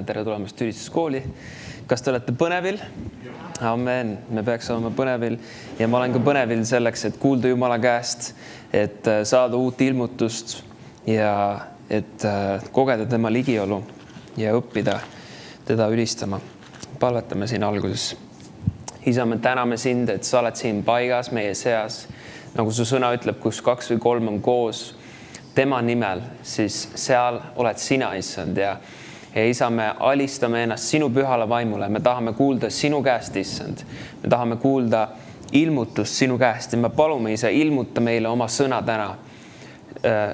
Tere tulemast ülistuskooli. Kas te olete põnevil? Amen. Me peaks olema põnevil ja ma olen ka põnevil selleks, et kuulda Jumala käest, et saada uut ilmutust ja et kogeda tema ligiolu ja õppida teda ülistama. Palvetame siin alguses. Isa, me täname sind, et sa oled siin paigas meie seas. Nagu su sõna ütleb, kus 2 või 3 on koos tema nimel, siis seal oled sina, issand. Ja isa, me alistame ennast sinu pühale vaimule. Me tahame kuulda sinu käest, issand. Me tahame kuulda ilmutust sinu käest. Ja me palume, isa, ilmuta meile oma sõna täna.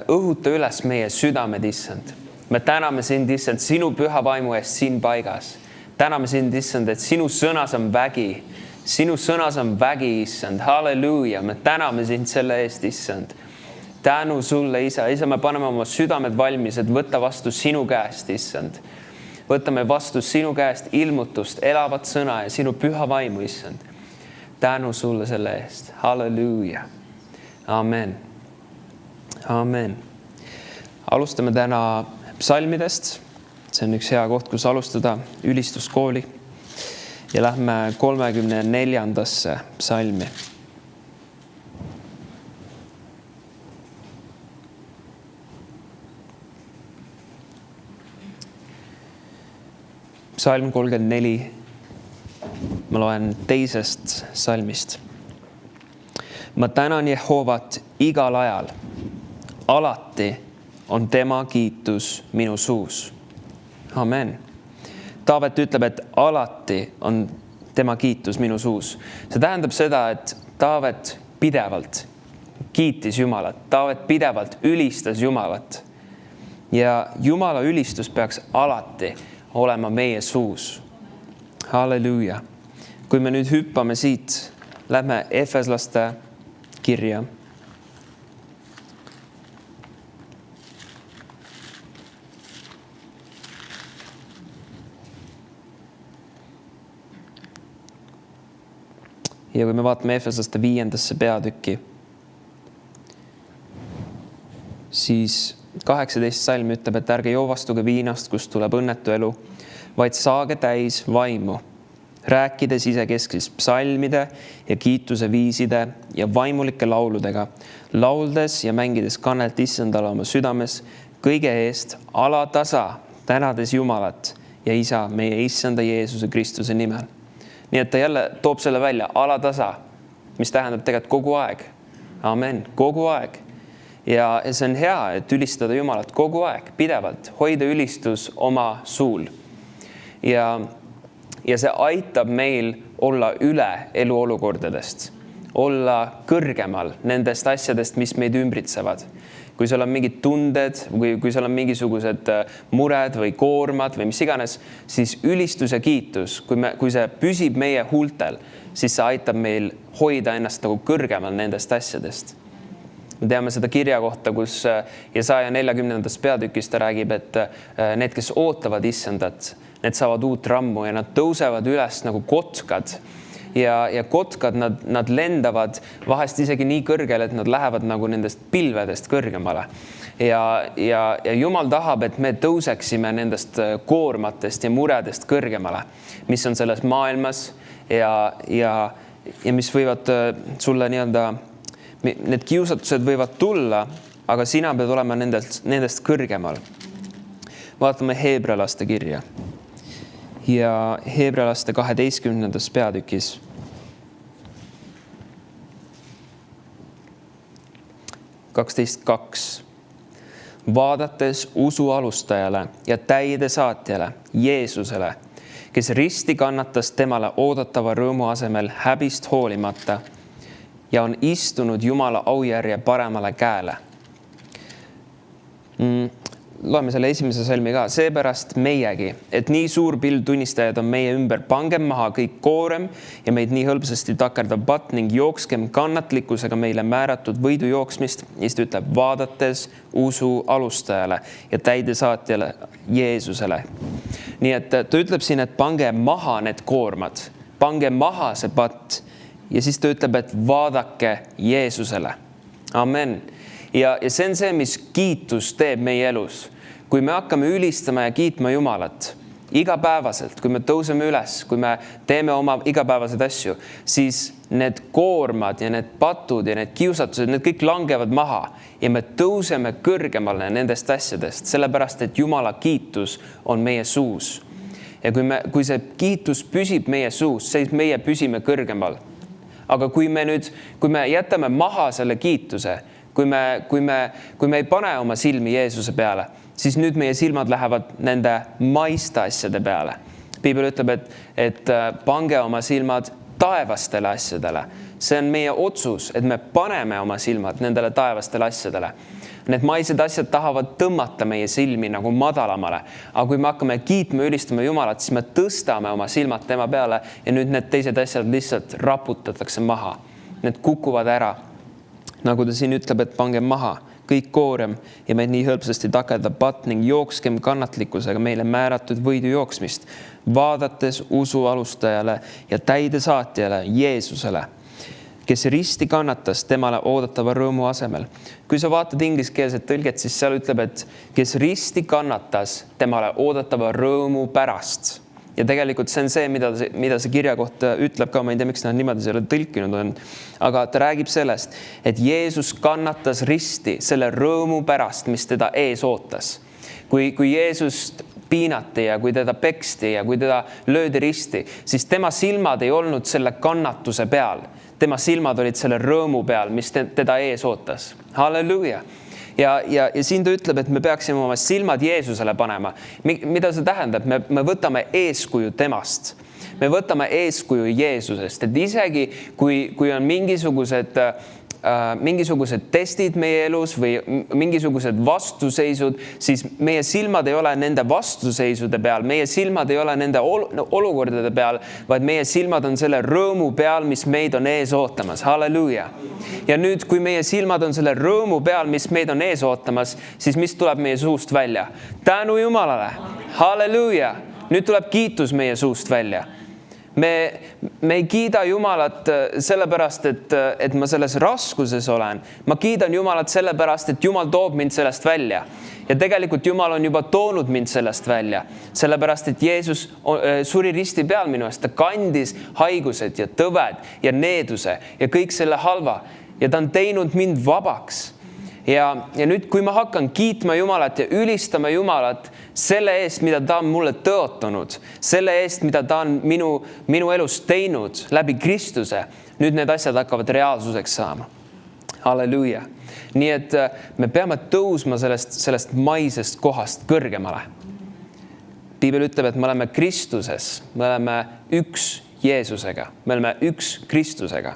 Õhuta üles meie südamed, issand. Me täname sind, issand, sinu püha vaimu eest siin paigas. Täname sind, issand, et sinu sõnas on vägi. Sinu sõnas on vägi, issand. Halleluuja. Me täname sind selle eest, issand. Tänu sulle, isa. Isa, me paneme oma südamed valmis, et võtta vastu sinu käest, issand. Võtame vastu sinu käest ilmutust, elavat sõna ja sinu püha vaimu, issand. Tänu sulle selle eest. Halleluuja. Amen. Amen. Alustame täna psalmidest. See on üks hea koht, kus alustada ülistuskooli. Ja lähme 34. psalmi. Psalm 34. Ma loen 2. salmist. Ma tänan Jehovat igal ajal. Alati on tema kiitus minu suus. Amen. Taavet ütleb, et alati on tema kiitus minu suus. See tähendab seda, et Taavet pidevalt kiitis Jumalat. Taavet pidevalt ülistas Jumalat. Ja Jumala ülistus peaks alati olema meie suus. Halleluuja. Kui me nüüd hüppame siit, lähme Efeslaste kirja. Ja kui me vaatame Efeslaste 5. peatükki, siis 18. salm ütleb, et ärge joovastuge viinast, kust tuleb õnnetu elu, vaid saage täis vaimu, rääkides isekeskis psalmide ja kiituse viiside ja vaimulike lauludega, lauldes ja mängides kannelt issandale oma südames, kõige eest alatasa, tänades Jumalat ja isa meie issanda Jeesuse Kristuse nimel. Nii et ta jälle toob selle välja alatasa, mis tähendab tegelikult kogu aeg. Amen, kogu aeg. Ja see on hea, et ülistada Jumalat kogu aeg, pidevalt, hoida ülistus oma suul. Ja see aitab meil olla üle eluolukordadest, olla kõrgemal nendest asjadest, mis meid ümbritsevad. Kui seal on mingid tunded, kui seal on mingisugused mured või koormad või mis iganes, siis ülistus ja kiitus, kui see püsib meie huultel, siis see aitab meil hoida ennast nagu kõrgemal nendest asjadest. Me teame seda kirja kohta, kus Jesaja 40. peatükis ta räägib, et need, kes ootavad issandat, need saavad uut rammu ja nad tõusevad üles nagu kotkad. Ja kotkad, nad lendavad vahest isegi nii kõrgele, et nad lähevad nagu nendest pilvedest kõrgemale. Ja Jumal tahab, et me tõuseksime nendest koormatest ja muredest kõrgemale, mis on selles maailmas ja mis võivad sulle need kiusatused võivad tulla, aga sina pead olema nendest kõrgemal. Vaatame Heebrealaste kirja. Ja Heebrealaste 12. peatükis 12.2. Vaadates usu alustajale ja täide saatjale, Jeesusele, kes risti kannatas temale oodatava rõõmu asemel häbist hoolimata ja on istunud Jumala aujärje paremale käele. Loeme selle 1. salmi ka. Seepärast meiegi, et nii suur pild tunnistajad on meie ümber, pangem maha kõik koorem ja meid nii hõlpsasti takerdav patt ning jookskem kannatlikkusega meile määratud võidu jooksmist, mis ütleb vaadates usu alustajale ja täide saatjale Jeesusele. Nii et ta ütleb siin, et pange maha need koormad, pange maha see patt ja siis ta ütleb, et vaadake Jeesusele. Amen. Ja see on see, mis kiitus teeb meie elus. Kui me hakkame ülistama ja kiitma Jumalat, igapäevaselt, kui me tõuseme üles, kui me teeme oma igapäevaseid asju, siis need koormad ja need patud ja need kiusatused, need kõik langevad maha ja me tõuseme kõrgemale nendest asjadest, sellepärast et Jumala kiitus on meie suus. Ja kui see kiitus püsib meie suus, siis meie püsime kõrgemal. Aga kui me jätame maha selle kiituse, kui me ei pane oma silmi Jeesuse peale, siis nüüd meie silmad lähevad nende maiste asjade peale. Piibel ütleb, et pange oma silmad taevastele asjadele. See on meie otsus, et me paneme oma silmad nendele taevastele asjadele. Need maised asjad tahavad tõmmata meie silmi nagu madalamale. Aga kui me hakkame kiitma, ülistama Jumalat, siis me tõstame oma silmad tema peale ja nüüd need teised asjad lihtsalt raputatakse maha. Need kukuvad ära. Nagu ta siin ütleb, et pange maha kõik koorem ja meid nii hõlpsasti takerdab patt ning jookskem kannatlikkusega meile määratud võidu jooksmist, vaadates usu alustajale ja täidesaatjale Jeesusele, kes risti kannatas temale oodatava rõõmu asemel. Kui sa vaatad ingliskeelset tõlget, siis seal ütleb, et kes risti kannatas temale oodatava rõõmu pärast. Ja tegelikult see on see, mida see kirja kohta ütleb ka, ma ei tea, miks nad niimoodi selle tõlkinud on. Aga ta räägib sellest, et Jeesus kannatas risti selle rõõmu pärast, mis teda ees ootas. Kui Jeesust piinati ja kui teda peksti ja kui teda löödi risti, siis tema silmad ei olnud selle kannatuse peal. Tema silmad olid selle rõõmu peal, mis teda ees ootas. Halleluuja! Ja siin ta ütleb, et me peaksime oma silmad Jeesusele panema. Mida see tähendab? Me võtame eeskuju temast. Me võtame eeskuju Jeesusest. Et isegi kui on mingisugused testid meie elus või mingisugused vastuseisud, siis meie silmad ei ole nende vastuseisude peal, meie silmad ei ole nende olukordade peal, vaid meie silmad on selle rõõmu peal, mis meid on ees ootamas. Halleluuja! Ja nüüd, kui meie silmad on selle rõõmu peal, mis meid on ees ootamas, siis mis tuleb meie suust välja? Tänu Jumalale! Halleluuja! Nüüd tuleb kiitus meie suust välja. Me ei kiida Jumalat sellepärast, et ma selles raskuses olen. Ma kiidan Jumalat sellepärast, et Jumal toob mind sellest välja. Ja tegelikult Jumal on juba toonud mind sellest välja. Sellepärast, et Jeesus suri risti peal minu eest. Ta kandis haigused ja tõved ja needuse ja kõik selle halva. Ja ta on teinud mind vabaks. Ja nüüd, kui ma hakkan kiitma Jumalat ja ülistama Jumalat selle eest, mida ta on mulle tõotanud, selle eest, mida ta on minu elus teinud läbi Kristuse, nüüd need asjad hakkavad reaalsuseks saama. Halleluuja! Nii et me peame tõusma sellest maisest kohast kõrgemale. Piibel ütleb, et me oleme Kristuses, me oleme üks Jeesusega, me oleme üks Kristusega.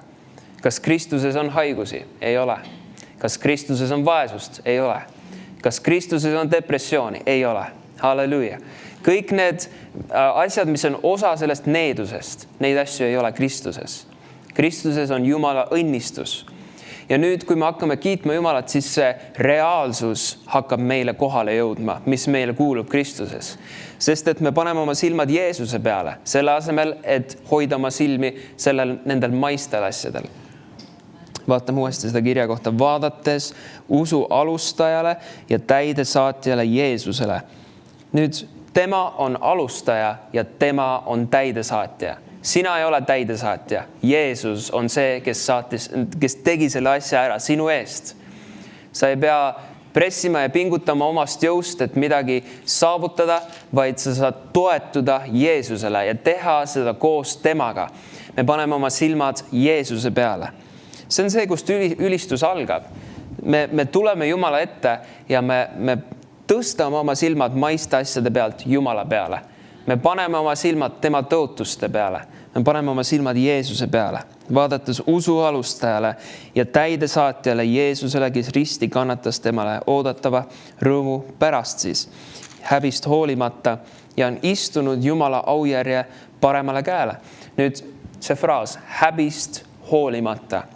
Kas Kristuses on haigusi? Ei ole. Kas Kristuses on vaesust? Ei ole. Kas Kristuses on depressiooni? Ei ole. Halleluuja. Kõik need asjad, mis on osa sellest needusest, neid asju ei ole Kristuses. Kristuses on Jumala õnnistus. Ja nüüd, kui me hakkame kiitma Jumalat, siis see reaalsus hakkab meile kohale jõudma, mis meile kuulub Kristuses. Sest et me paneme oma silmad Jeesuse peale, selle asemel, et hoida oma silmi nendel maistel asjadel. Vaatame uuesti seda kirja kohta, vaadates usu alustajale ja täidesaatjale Jeesusele. Nüüd tema on alustaja ja tema on täidesaatja. Sina ei ole täidesaatja. Jeesus on see, kes tegi selle asja ära sinu eest. Sa ei pea pressima ja pingutama omast jõust, et midagi saavutada, vaid sa saad toetuda Jeesusele ja teha seda koos temaga. Me paneme oma silmad Jeesuse peale. See on see, kust ülistus algab. Me tuleme Jumala ette ja me tõstame oma silmad maiste asjade pealt Jumala peale. Me paneme oma silmad tema tõotuste peale. Me paneme oma silmad Jeesuse peale. Vaadates usu alustajale ja täidesaatjale Jeesusele, kes risti kannatas temale oodatava rõõmu pärast siis. Häbist hoolimata ja on istunud Jumala aujärje paremale käele. Nüüd see fraas, häbist hoolimata.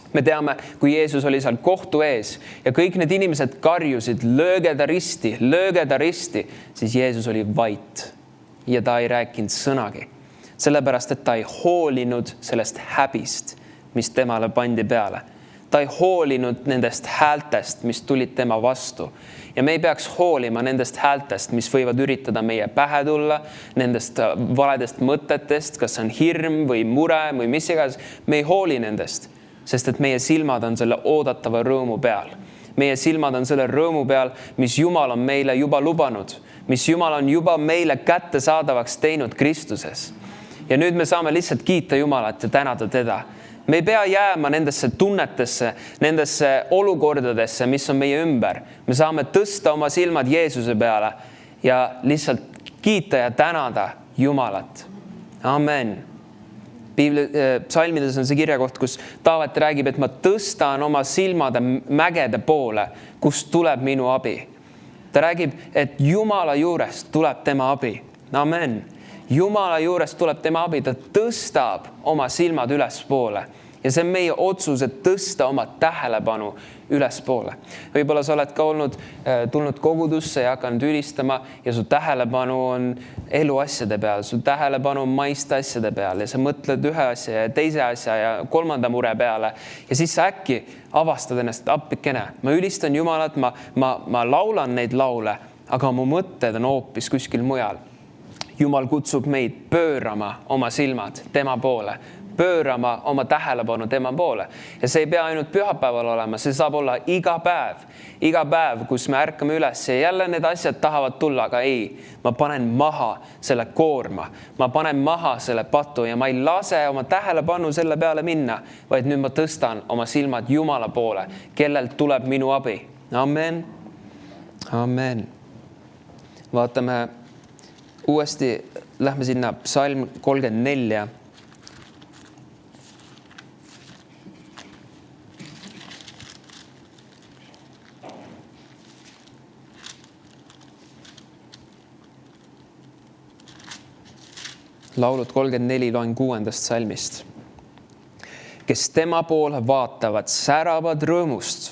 Me teame, kui Jeesus oli seal kohtu ees ja kõik need inimesed karjusid, lööge ta risti, siis Jeesus oli vait ja ta ei rääkinud sõnagi. Sellepärast, et ta ei hoolinud sellest häbist, mis temale pandi peale. Ta ei hoolinud nendest häältest, mis tulid tema vastu. Ja me ei peaks hoolima nendest häältest, mis võivad üritada meie pähe tulla, nendest valedest mõtetest, kas on hirm või mure või mis iganes. Me ei hooli nendest, sest et meie silmad on selle oodatava rõõmu peal. Meie silmad on selle rõõmu peal, mis Jumal on meile juba lubanud, mis Jumal on juba meile kättesaadavaks teinud Kristuses. Ja nüüd me saame lihtsalt kiita Jumalat ja tänada teda. Me ei pea jääma nendesse tunnetesse, nendesse olukordadesse, mis on meie ümber. Me saame tõsta oma silmad Jeesuse peale ja lihtsalt kiita ja tänada Jumalat. Amen. Psalmides on see kirjakoht, kus Taavet räägib, et ma tõstan oma silmade mägede poole, kust tuleb minu abi. Ta räägib, et Jumala juurest tuleb tema abi. Amen. Jumala juurest tuleb tema abi, ta tõstab oma silmad ülespoole. Ja see on meie otsus, et tõsta oma tähelepanu ülespoole. Võib-olla sa oled ka tulnud kogudusse ja hakanud ülistama ja su tähelepanu on eluasjade peal, su tähelepanu on maiste asjade peal ja sa mõtled ühe asja ja teise asja ja kolmanda mure peale. Ja siis sa äkki avastad ennast, appikene. Ma ülistan Jumalat, ma laulan neid laule, aga mu mõtted on hoopis kuskil mujal. Jumal kutsub meid pöörama oma silmad tema poole, pöörama oma tähelepanu tema poole. Ja see ei pea ainult pühapäeval olema, see saab olla iga päev, kus me ärkame üles ja jälle need asjad tahavad tulla, aga ei, ma panen maha selle koorma, ma panen maha selle patu ja ma ei lase oma tähelepanu selle peale minna, vaid nüüd ma tõstan oma silmad Jumala poole, kellelt tuleb minu abi. Amen. Amen. Vaatame uuesti, lähme sinna psalm 34. Laulud 34 loen 6. salmist. Kes tema poole vaatavad, säravad rõõmust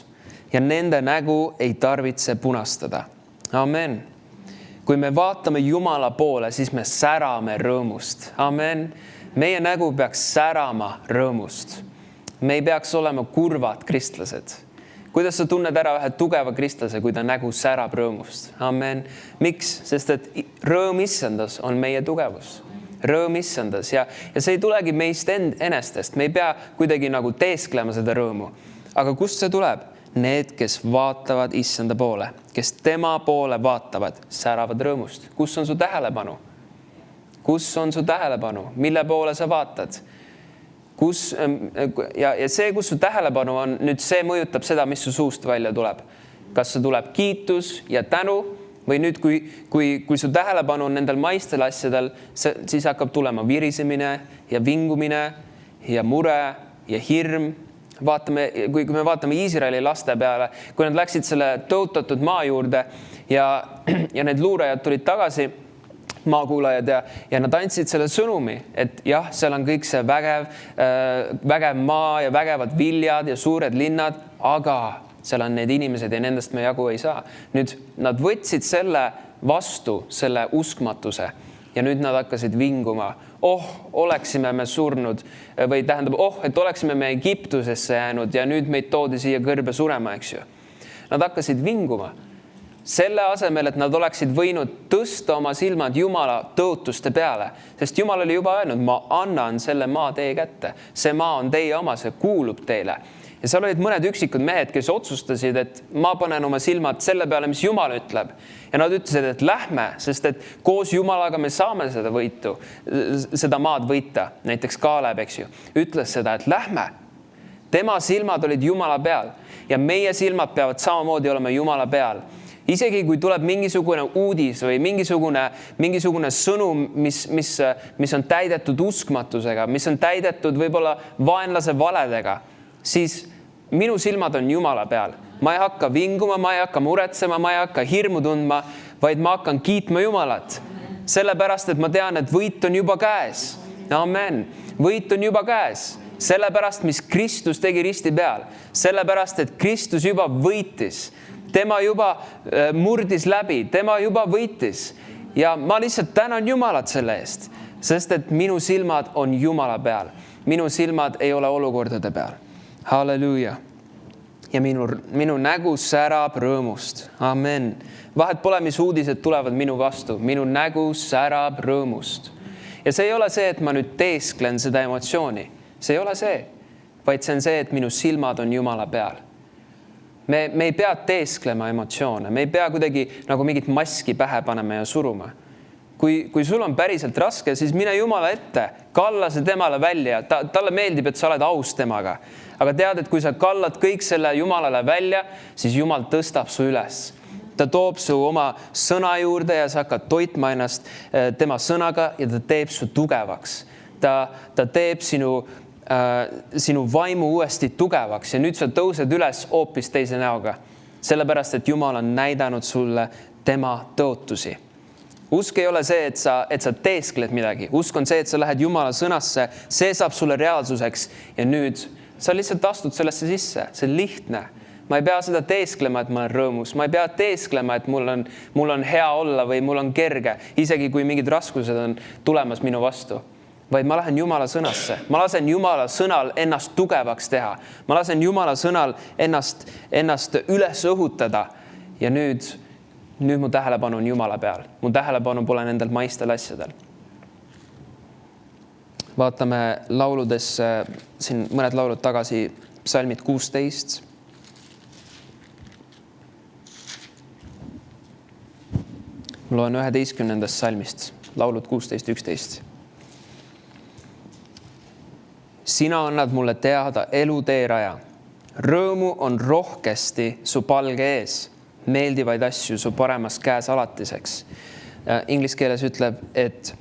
ja nende nägu ei tarvitse punastada. Amen. Kui me vaatame Jumala poole, siis me särame rõõmust. Amen. Meie nägu peaks särama rõõmust. Me ei peaks olema kurvad kristlased. Kuidas sa tunned ära ühe tugeva kristlase, kui ta nägu särab rõõmust? Amen. Miks? Sest et rõõm issandas on meie tugevus. Rõõm issandas ja see ei tulegi meist enestest. Me ei pea kuidagi nagu teesklema seda rõõmu. Aga kust see tuleb? Need, kes vaatavad issanda poole, kes tema poole vaatavad, säravad rõõmust. Kus on su tähelepanu? Kus on su tähelepanu? Mille poole sa vaatad? Ja see, kus su tähelepanu on, nüüd see mõjutab seda, mis su suust välja tuleb. Kas see tuleb kiitus ja tänu või nüüd, kui su tähelepanu on nendel maistel asjadel, siis hakkab tulema virisemine ja vingumine ja mure ja hirm. Kui me vaatame Iisraeli laste peale, kui nad läksid selle tõotatud maa juurde ja need luurajad tulid tagasi, maakuulajad, ja nad andsid selle sõnumi, et jah, seal on kõik see vägev maa ja vägevad viljad ja suured linnad, aga seal on need inimesed ja nendest me jagu ei saa. Nüüd nad võtsid selle vastu, selle uskmatuse ja nüüd nad hakkasid vinguma. Oleksime me surnud või tähendab, et oleksime me Egiptusesse jäänud ja nüüd meid toodi siia kõrbe surema, eks ju. Nad hakkasid vinguma. Selle asemel, et nad oleksid võinud tõsta oma silmad Jumala tõotuste peale, sest Jumal oli juba öelnud, ma annan selle maa teie kätte. See maa on teie oma, see kuulub teile. Ja seal olid mõned üksikud mehed, kes otsustasid, et ma panen oma silmad selle peale, mis Jumal ütleb. Ja nad ütlesid, et lähme, sest et koos Jumalaga me saame seda maad võita. Näiteks Kaaleb, eks ju, ütles seda, et lähme. Tema silmad olid Jumala peal ja meie silmad peavad samamoodi olema Jumala peal. Isegi kui tuleb mingisugune uudis või mingisugune sõnum, mis on täidetud uskmatusega, mis on täidetud võib-olla vaenlase valedega, siis minu silmad on Jumala peal. Ma ei hakka vinguma, ma ei hakka muretsema, ma ei hakka hirmu tundma, vaid ma hakkan kiitma Jumalat. Sellepärast, et ma tean, et võit on juba käes. Amen. Võit on juba käes. Sellepärast, mis Kristus tegi risti peal. Sellepärast, et Kristus juba võitis. Tema juba murdis läbi. Tema juba võitis. Ja ma lihtsalt tänan Jumalat selle eest. Sest et minu silmad on Jumala peal. Minu silmad ei ole olukordade peal. Halleluuja. ja minu nägu särab rõõmust. Amen. Vahet pole, mis uudised tulevad minu vastu. Minu nägu särab rõõmust. Ja see ei ole see, et ma nüüd teesklen seda emotsiooni. See ei ole see, vaid see on see, et minu silmad on Jumala peal. Me ei pea teesklema emotsioone. Me ei pea kuidagi nagu mingit maski pähe panema ja suruma. Kui sul on päriselt raske, siis mine Jumala ette, kalla see temale välja. Talle meeldib, et sa oled aus temaga. Aga tead, et kui sa kallad kõik selle Jumalale välja, siis Jumal tõstab su üles. Ta toob su oma sõna juurde ja sa hakkad toitma ennast tema sõnaga ja ta teeb su tugevaks. Ta teeb sinu vaimu uuesti tugevaks ja nüüd sa tõused üles hoopis teise näoga. Sellepärast, et Jumal on näidanud sulle tema tõotusi. Usk ei ole see, et sa teeskled midagi. Usk on see, et sa lähed Jumala sõnasse. See saab sulle reaalsuseks ja nüüd sa lihtsalt astud sellesse sisse. See on lihtne. Ma ei pea seda teesklema, et ma olen rõõmus. Ma ei pea teesklema, et mul on hea olla või mul on kerge, isegi kui mingid raskused on tulemas minu vastu. Vaid ma lähen Jumala sõnasse. Ma lasen Jumala sõnal ennast tugevaks teha. Ma lasen Jumala sõnal ennast üles õhutada. Ja nüüd mu tähelepanu on Jumala peal. Mu tähelepanu pole nendel maistel asjadel. Vaatame lauludesse, siin mõned laulud tagasi, psalmid 16. Ma loen 11. salmist, laulud 16-11. Sina annad mulle teada elu teeraja. Rõõmu on rohkesti su palge ees. Meeldivaid asju su paremas käes alatiseks. Inglise keeles ütleb, et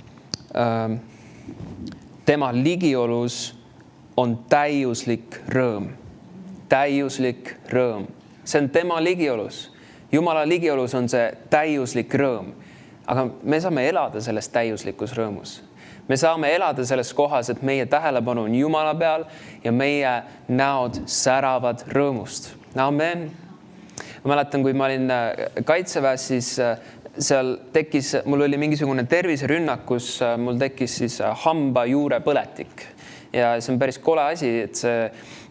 tema ligiolus on täiuslik rõõm. Täiuslik rõõm. See on tema ligiolus. Jumala ligiolus on see täiuslik rõõm. Aga me saame elada selles täiuslikus rõõmus. Me saame elada selles kohas, et meie tähelepanu on Jumala peal ja meie näod säravad rõõmust. Amen. Ma mäletan, kui ma olin kaitseväes, siis seal mul oli mingisugune terviserünnak, kus mul tekkis siis hamba juure põletik. Ja see on päris kole asi, et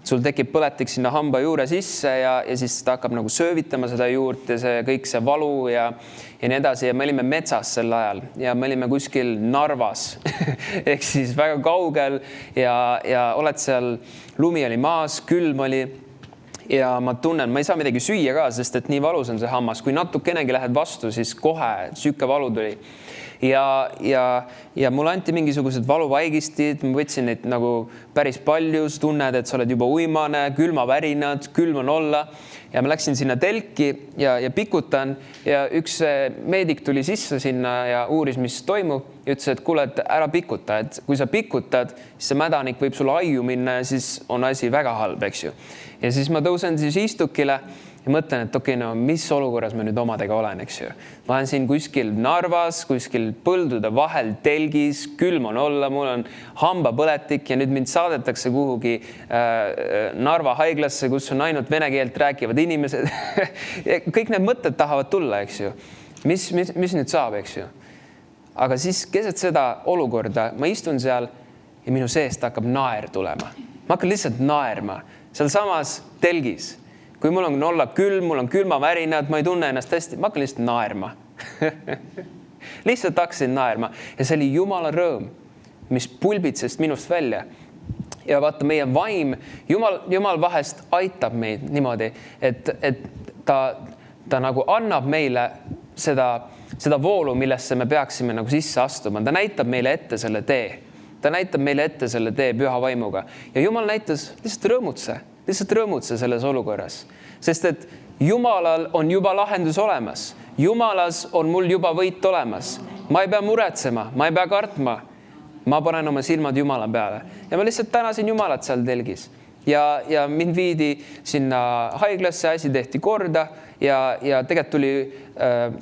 sul tekib põletik sinna hamba juure sisse ja siis ta hakkab nagu söövitama seda juurt ja kõik see valu ja nii edasi. Ja me olime metsas sel ajal ja me olime kuskil Narvas ehk siis väga kaugel ja oled seal, lumi oli maas, külm oli ja ma tunnen, ma ei saa midagi süüa ka, sest et nii valus on see hammas. Kui natukenegi lähed vastu, siis kohe sükke valu tuli. Ja mulle anti mingisugused valuvaigistid, ma võtsin neid nagu päris palju, tunned, et sa oled juba uimane, külmavärinad, külm on olla ja ma läksin sinna telki ja pikutan ja üks meedik tuli sisse sinna ja uuris, mis toimub ja ütles, et kuule, et ära pikuta, et kui sa pikutad, siis see mädanik võib sulle aiu minna ja siis on asi väga halb, eks ju. Ja siis ma tõusen siis istukile ja mõtlen, et okei, no mis olukorras ma nüüd omadega olen, eks ju. Ma olen siin kuskil Narvas, kuskil põldude vahel telgis, külm on olla, mul on hambapõletik ja nüüd mind saadetakse kuhugi Narva haiglasse, kus on ainult vene keelt rääkivad inimesed. Kõik need mõtted tahavad tulla, eks ju. Mis nüüd saab, eks ju. Aga siis keset seda olukorda, ma istun seal ja minu seest hakkab naer tulema. Ma hakkan lihtsalt naerma seal samas telgis. Kui mul on olla külm, mul on külmavärinad, ma ei tunne ennast hästi, ma hakkan lihtsalt naerma. Lihtsalt hakkasin naerma ja see oli Jumala rõõm, mis pulbitsest minust välja. Ja vaata, meie vaim, Jumal vahest aitab meid niimoodi, et ta nagu annab meile seda voolu, millesse me peaksime nagu sisse astuma. Ta näitab meile ette selle tee. Ta näitab meile ette selle tee püha vaimuga. Ja Jumal näitas lihtsalt rõõmutse selles olukorras. Sest et Jumalal on juba lahendus olemas. Jumalas on mul juba võit olemas. Ma ei pea muretsema, ma ei pea kartma. Ma panen oma silmad Jumala peale. Ja ma lihtsalt tänasin Jumalat seal telgis. Ja mind viidi sinna haiglasse, asi tehti korda ja tegelikult tuli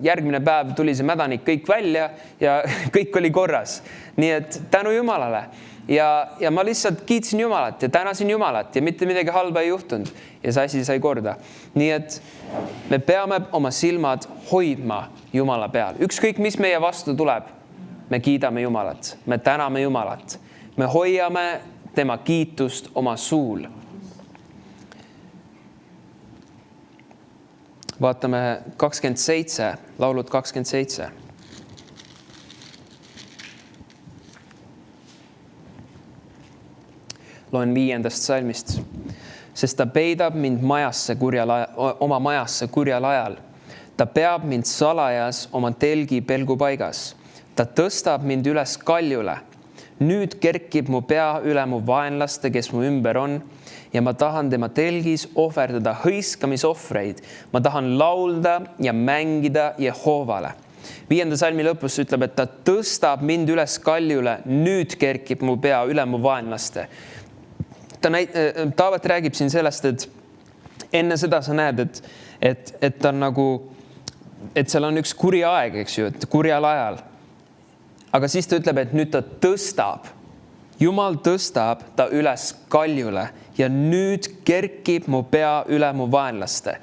järgmine päev tuli see mädanik kõik välja ja kõik oli korras. Nii et tänu Jumalale. Ja ma lihtsalt kiitsin Jumalat ja tänasin Jumalat ja mitte midagi halba ei juhtunud ja see asi sai korda. Nii et me peame oma silmad hoidma Jumala peal. Ükskõik, mis meie vastu tuleb, me kiidame Jumalat, me täname Jumalat, me hoiame tema kiitust oma suul. vaatame 27, laulud 27. Loen 5. salmist. Sest ta peidab mind oma majasse kurjal ajal. Ta peab mind salajas oma telgi pelgupaigas. Ta tõstab mind üles kaljule. Nüüd kerkib mu pea üle mu vaenlaste, kes mu ümber on, ja ma tahan tema telgis ohverdada hõiskamisohvreid. Ma tahan laulda ja mängida Jehovale. 5. salmi lõpus ütleb, et ta tõstab mind üles kaljule. Nüüd kerkib mu pea üle mu vaenlaste. Taavet räägib siin sellest, et enne seda sa näed, et ta on nagu, et seal on üks kuri aeg, eks ju, et kurjal ajal. Aga siis ta ütleb, et nüüd ta tõstab. Jumal tõstab ta üles kaljule ja nüüd kerkib mu pea üle mu vaenlaste.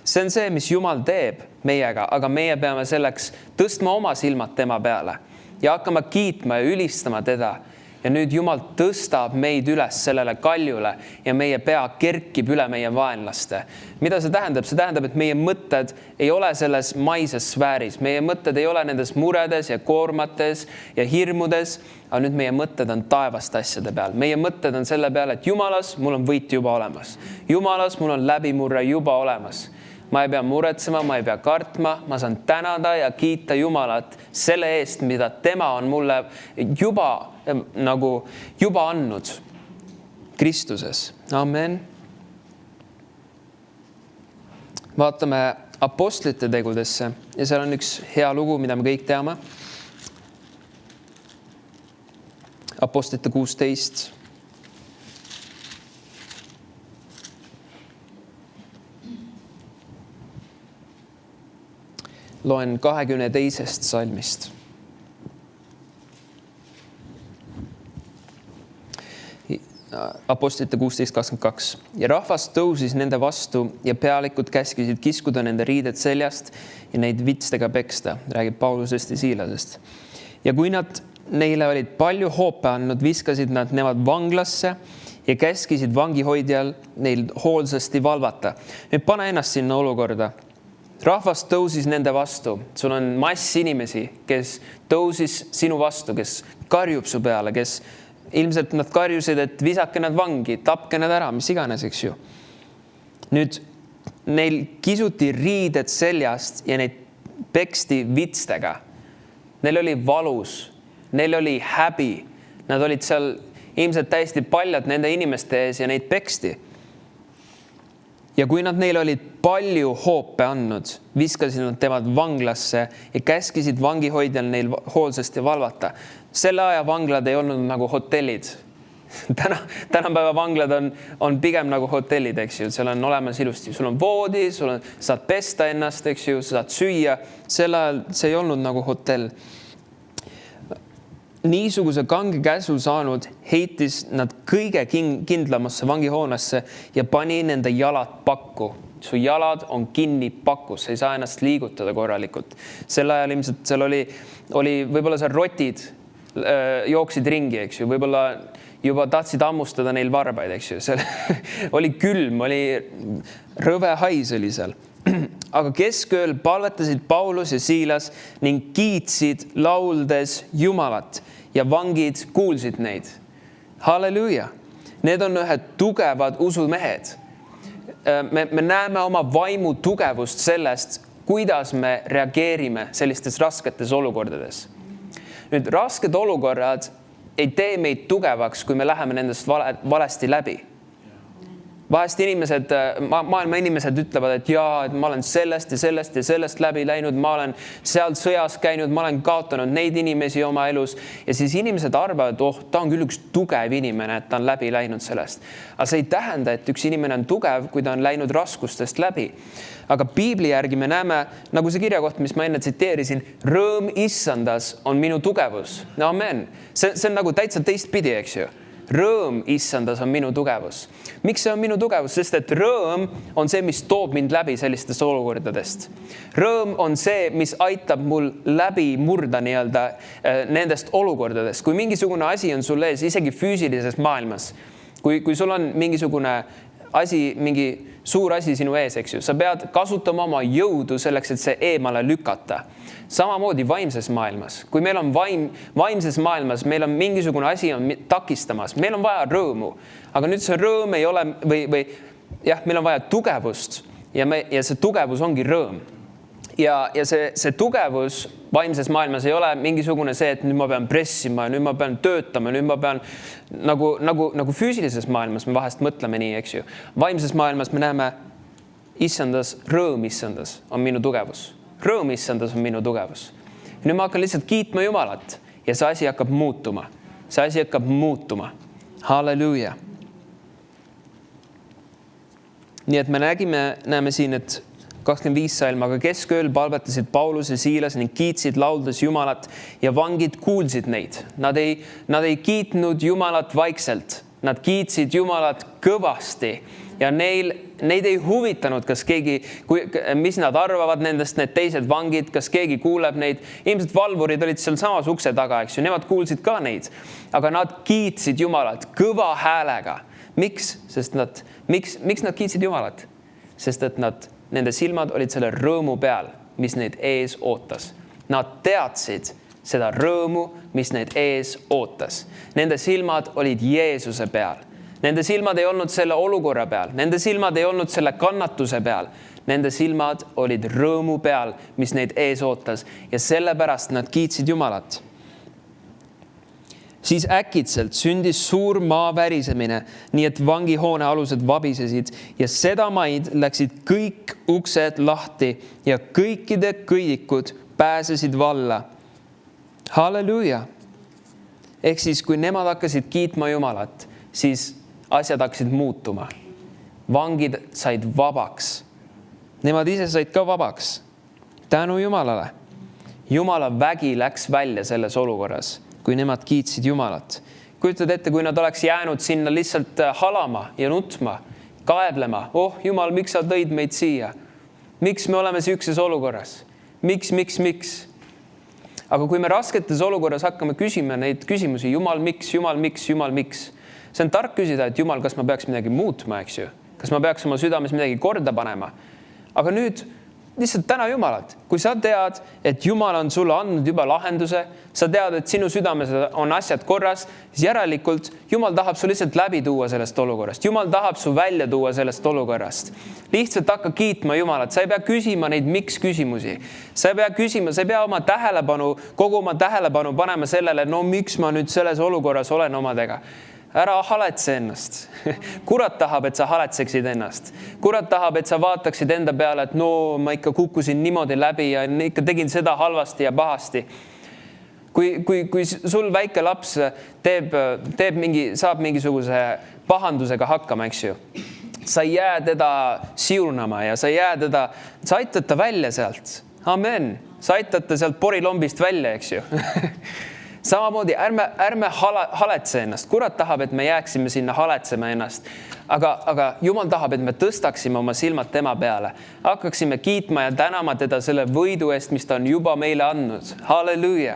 See on see, mis Jumal teeb meiega, aga meie peame selleks tõstma oma silmad tema peale ja hakkama kiitma ja ülistama teda. Ja nüüd Jumal tõstab meid üles sellele kaljule ja meie pea kerkib üle meie vaenlaste. Mida see tähendab? See tähendab, et meie mõtted ei ole selles maises sfääris. Meie mõtted ei ole nendes muredes ja koormates ja hirmudes, aga nüüd meie mõtted on taevaste asjade peal. Meie mõtted on selle peale, et Jumalas, mul on võit juba olemas. Jumalas, mul on läbimurre juba olemas. Ma ei pea muretsema, ma ei pea kartma, ma saan tänada ja kiita Jumalat selle eest, mida tema on mulle juba andnud Kristuses. Amen. Vaatame apostlite tegudesse ja seal on üks hea lugu, mida me kõik teame. Apostlite 16. Loen 22. salmist. Apostlite 16:22. Ja rahvas tõusis nende vastu ja pealikud käskisid kiskuda nende riided seljast ja neid vitstega peksta, räägib Paulusest ja Siilasest. Ja kui nad neile olid palju hoope andnud, viskasid nad nemad vanglasse ja käskisid vangihoidjal neil hoolsasti valvata. Nüüd pane ennast sinna olukorda. Rahvas tõusis nende vastu. Sul on mass inimesi, kes tõusis sinu vastu, kes karjub su peale, kes ilmselt nad karjusid, et visake nad vangi, tapke nad ära, mis iganes, eks ju. Nüüd neil kisuti riided seljast ja neid peksti vitstega. Neil oli valus, neil oli häbi. Nad olid seal ilmselt täiesti paljad nende inimeste ees ja neid peksti. Ja kui nad neile olid palju hoope andnud, viskasid nad temad vanglasse ja käskisid vangihoidjal neil hoolsasti valvata. Selle aja vanglad ei olnud nagu hotellid. Tänapäeva vanglad on pigem nagu hotellid, eks ju. Seal on olemas ilusti. Sul on voodi, saad pesta ennast, eks ju, saad süüa. Selle ajal see ei olnud nagu hotell. Niisuguse kange käsu saanud heitis nad kõige kindlamasse vangihoonesse ja pani nende jalad pakku. Su jalad on kinni pakus, sa ei saa ennast liigutada korralikult. Sel ajal ilmselt seal oli võib-olla seal rotid jooksid ringi, eks ju. Võib-olla juba tahtsid ammustada neil varbaid, eks ju. Seal oli külm, oli rõve hais oli seal. Aga keskööl palvetasid Paulus ja Siilas ning kiitsid lauldes Jumalat ja vangid kuulsid neid. Halleluuja! Need on ühed tugevad usumehed. Me näeme oma vaimu tugevust sellest, kuidas me reageerime sellistes rasketes olukordades. Nüüd, rasked olukorrad ei tee meid tugevaks, kui me läheme nendest valesti läbi. Vahest maailma inimesed ütlevad, et et ma olen sellest ja sellest ja sellest läbi läinud, ma olen seal sõjas käinud, ma olen kaotanud neid inimesi oma elus ja siis inimesed arvavad, et ta on küll üks tugev inimene, et ta on läbi läinud sellest. Aga see ei tähenda, et üks inimene on tugev, kui ta on läinud raskustest läbi. Aga Piibli järgi me näeme, nagu see kirjakoht, mis ma enne tsiteerisin, rõõm issandas on minu tugevus. Amen. See on nagu täitsa teistpidi, eks ju. Rõõm issandas on minu tugevus. Miks see on minu tugevus? Sest et rõõm on see, mis toob mind läbi sellistest olukordadest. Rõõm on see, mis aitab mul läbi murda nendest olukordadest. Kui mingisugune asi on sul ees, isegi füüsilises maailmas, kui sul on mingisugune asi, mingi suur asi sinu ees, eks ju. Sa pead kasutama oma jõudu selleks, et see eemale lükata. Samamoodi vaimses maailmas. Kui meil on vaimses maailmas, meil on mingisugune asi on takistamas, meil on vaja rõõmu. Aga nüüd see rõõm ei ole, meil on vaja tugevust ja see tugevus ongi rõõm. Ja see tugevus vaimses maailmas ei ole mingisugune see, et nüüd ma pean pressima, nüüd ma pean töötama, nüüd ma pean nagu füüsilises maailmas me vahest mõtleme nii, eks ju. Vaimses maailmas me näeme issandas, rõõm issandas on minu tugevus. Rõõm issandas on minu tugevus. Nüüd ma hakkan lihtsalt kiitma Jumalat ja see asi hakkab muutuma. See asi hakkab muutuma. Halleluuja. Nii et me näeme siin, et 25 salm, aga keskööl palvetasid Paulus ja Siilas ning kiitsid lauldes Jumalat ja vangid kuulsid neid. Nad ei kiitnud Jumalat vaikselt. Nad kiitsid Jumalat kõvasti ja neid ei huvitanud, kas keegi, mis nad arvavad nendest, need teised vangid, kas keegi kuuleb neid. Ilmselt valvurid olid seal samas ukse taga, eks ju, nemad kuulsid ka neid. Aga nad kiitsid Jumalat kõva häälega. Miks? Miks nad kiitsid Jumalat? Sest et nende silmad olid selle rõõmu peal, mis neid ees ootas. Nad teadsid seda rõõmu, mis neid ees ootas. Nende silmad olid Jeesuse peal. Nende silmad ei olnud selle olukorra peal. Nende silmad ei olnud selle kannatuse peal. Nende silmad olid rõõmu peal, mis neid ees ootas. Ja sellepärast nad kiitsid Jumalat. Siis äkitselt sündis suur maa värisemine, nii et vangihoone alused vabisesid ja sedamaid läksid kõik uksed lahti ja kõikide kõidikud pääsesid valla. Halleluuja! Ehk siis, kui nemad hakkasid kiitma Jumalat, siis asjad hakkasid muutuma. Vangid said vabaks. Nemad ise said ka vabaks. Tänu Jumalale. Jumala vägi läks välja selles olukorras, kui nemad kiitsid Jumalat. Kujutad ette, kui nad oleks jäänud sinna lihtsalt halama ja nutma, kaeblema. Oh, Jumal, miks sa tõid meid siia? Miks me oleme siukses olukorras? Miks? Aga kui me rasketes olukorras hakkame küsima neid küsimusi, Jumal, miks? See on tark küsida, et Jumal, kas ma peaks midagi muutma, eks ju? Kas ma peaks oma südames midagi korda panema? Aga nüüd lihtsalt täna Jumalat. Kui sa tead, et Jumal on sulle andnud juba lahenduse, sa tead, et sinu südames on asjad korras, siis järelikult Jumal tahab su lihtsalt läbi tuua sellest olukorrast. Jumal tahab su välja tuua sellest olukorrast. Lihtsalt hakka kiitma Jumalat. Sa ei pea küsima neid miks küsimusi. Sa ei pea oma tähelepanu panema sellele, no miks ma nüüd selles olukorras olen omadega. Ära haletse ennast. Kurat tahab, et sa haletseksid ennast. Kurat tahab, et sa vaataksid enda peale, et no ma ikka kukkusin niimoodi läbi ja ikka tegin seda halvasti ja pahasti. Kui sul väike laps saab mingisuguse pahandusega hakkama, eks ju. Sa ei jää teda siurnama ja sa aitad ta välja sealt. Amen. Sa aitad ta sealt porilombist välja, eks ju. Samamoodi ärme haletse ennast. Kurat tahab, et me jääksime sinna haletsema ennast. Aga Jumal tahab, et me tõstaksime oma silmad tema peale. Hakkaksime kiitma ja tänama teda selle võidu eest, mis ta on juba meile andnud. Halleluuja!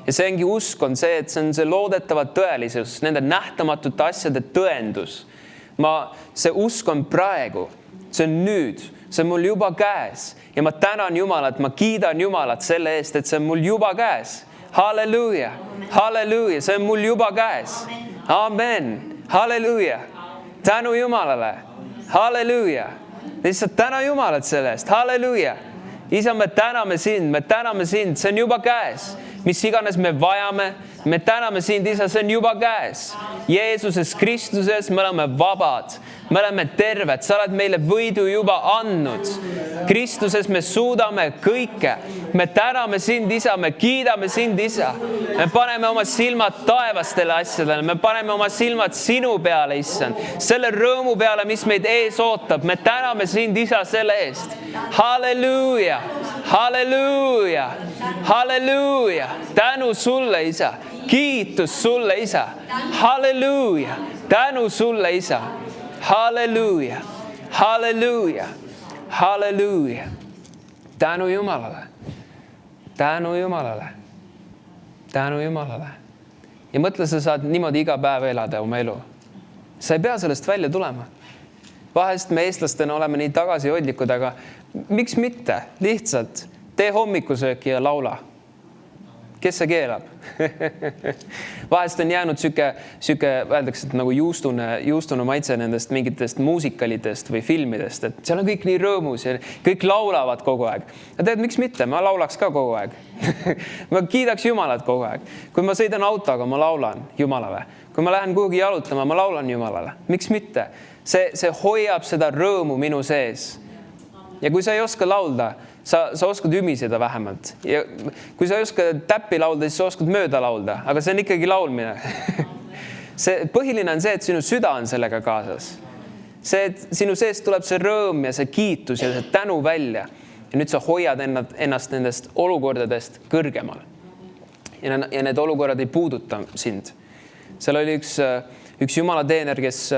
Ja see ongi usk on see, et see on see loodetava tõelisus, nende nähtamatute asjade tõendus. See usk on praegu, see on nüüd, see on mul juba käes. Ja ma tänan Jumalat, ma kiidan Jumalat selle eest, et see on mul juba käes. Halleluuja, halleluuja, see on mul juba käes. Amen, halleluuja, tänu Jumalale, halleluuja. Lihtsalt täna Jumalat selle eest, halleluuja. Isa, me täname sind, see on juba käes. Mis iganes me vajame, me täname sind, Isa, see on juba käes. Jeesuses Kristuses me oleme vabad, me oleme terved, sa oled meile võidu juba andnud. Kristuses me suudame kõike. Me täname sind, Isa, me kiidame sind, Isa. Me paneme oma silmad taevastele asjadele, me paneme oma silmad sinu peale, Issand. Selle rõõmu peale, mis meid ees ootab. Me täname sind, Isa, selle eest. Halleluuja, halleluuja, halleluuja. Tänu sulle, Isa. Kiitus sulle, Isa. Halleluuja. Tänu sulle, Isa. Halleluuja, halleluuja, halleluuja. Tänu Jumalale, tänu Jumalale, tänu Jumalale. Ja mõtle, sa saad niimoodi iga päev elada oma elu. Sa ei pea sellest välja tulema. Vahest me eestlastena oleme nii tagasihoidlikud, aga miks mitte? Lihtsalt tee hommikusööki ja laula. Kes see keelab? Vahest on jäänud süke öeldakse, et nagu juustune maitse nendest mingitest muusikalitest või filmidest, et seal on kõik nii rõõmus ja kõik laulavad kogu aeg. Ja tead, miks mitte? Ma laulaks ka kogu aeg. Ma kiidaks Jumalat kogu aeg. Kui ma sõidan autoga, ma laulan Jumalale. Kui ma lähen kuhugi jalutama, ma laulan Jumalale. Miks mitte? See hoiab seda rõõmu minu sees. Ja kui sa ei oska laulda, sa oskad ümiseda vähemalt. Ja kui sa ei oska täppi laulda, siis sa oskad mööda laulda, aga see on ikkagi laulmine. Põhiline on see, et sinu süda on sellega kaasas. See, et sinu sees tuleb see rõõm ja see kiitus ja see tänu välja. Ja nüüd sa hoiad ennast nendest olukordadest kõrgemal. Ja need olukorrad ei puuduta sind. Seal oli üks Jumala teener, kes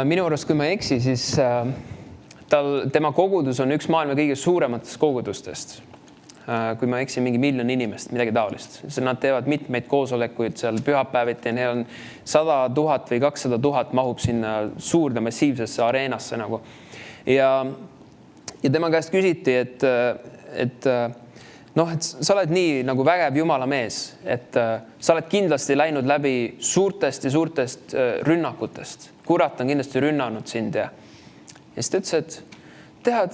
minu arust, kui ma ei eksi, siis tema kogudus on üks maailma kõige suurematest kogudustest. Kui ma eksin, mingi 1 miljon inimest, midagi taolist. Nad teevad mitmeid koosolekuid seal pühapäeviti ja neil on 100 000 või 200 000 mahub sinna suurde massiivsesse areenasse nagu. Ja tema käest küsiti, et sa oled nii nagu vägev Jumala mees, et sa oled kindlasti läinud läbi suurtest ja suurtest rünnakutest. Kurat on kindlasti rünnanud sind ja siis ta ütles, et tead,